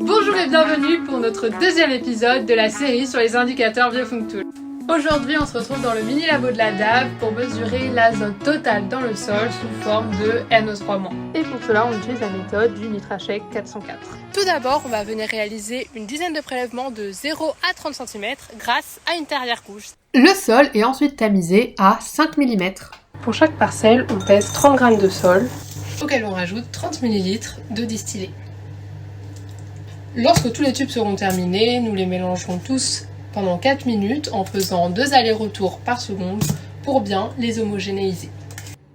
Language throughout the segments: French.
Bonjour et bienvenue pour notre deuxième épisode de la série sur les indicateurs Biofunctool. Aujourd'hui, on se retrouve dans le mini labo de la DAV pour mesurer l'azote total dans le sol sous forme de NO3-. Et pour cela, on utilise la méthode du NitraCheck 404. Tout d'abord, on va venir réaliser une dizaine de prélèvements de 0 à 30 cm grâce à une terrière couche. Le sol est ensuite tamisé à 5 mm. Pour chaque parcelle, on pèse 30 g de sol, auquel on rajoute 30 ml de distillé. Lorsque tous les tubes seront terminés, nous les mélangerons tous pendant 4 minutes en faisant 2 allers-retours par seconde pour bien les homogénéiser.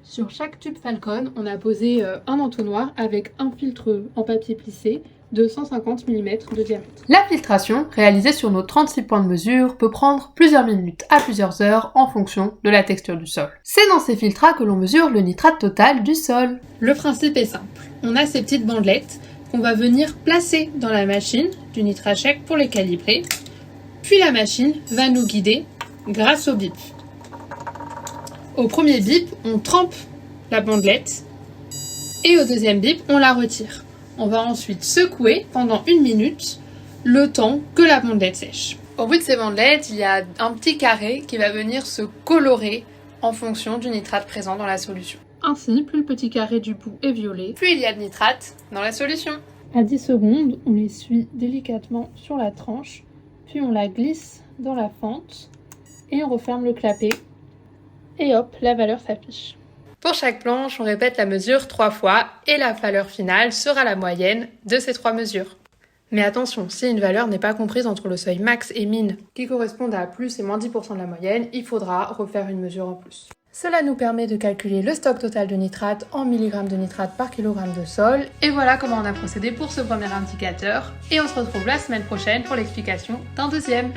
Sur chaque tube Falcon, on a posé un entonnoir avec un filtre en papier plissé de 150 mm de diamètre. La filtration, réalisée sur nos 36 points de mesure, peut prendre plusieurs minutes à plusieurs heures en fonction de la texture du sol. C'est dans ces filtras que l'on mesure le nitrate total du sol. Le principe est simple. On a ces petites bandelettes qu'on va venir placer dans la machine du NitraCheck pour les calibrer. Puis la machine va nous guider grâce au bip. Au premier bip, on trempe la bandelette et au deuxième bip, on la retire. On va ensuite secouer pendant 1 minute le temps que la bandelette sèche. Au bout de ces bandelettes, il y a un petit carré qui va venir se colorer en fonction du nitrate présent dans la solution. Ainsi, plus le petit carré du bout est violet, plus il y a de nitrate dans la solution. À 10 secondes, on l'essuie délicatement sur la tranche, puis on la glisse dans la fente et on referme le clapet. Et hop, la valeur s'affiche. Pour chaque planche, on répète la mesure 3 fois et la valeur finale sera la moyenne de ces 3 mesures. Mais attention, si une valeur n'est pas comprise entre le seuil max et min, qui correspondent à plus et moins 10% de la moyenne, il faudra refaire une mesure en plus. Cela nous permet de calculer le stock total de nitrate en milligrammes de nitrate par kilogramme de sol. Et voilà comment on a procédé pour ce premier indicateur. Et on se retrouve la semaine prochaine pour l'explication d'un deuxième.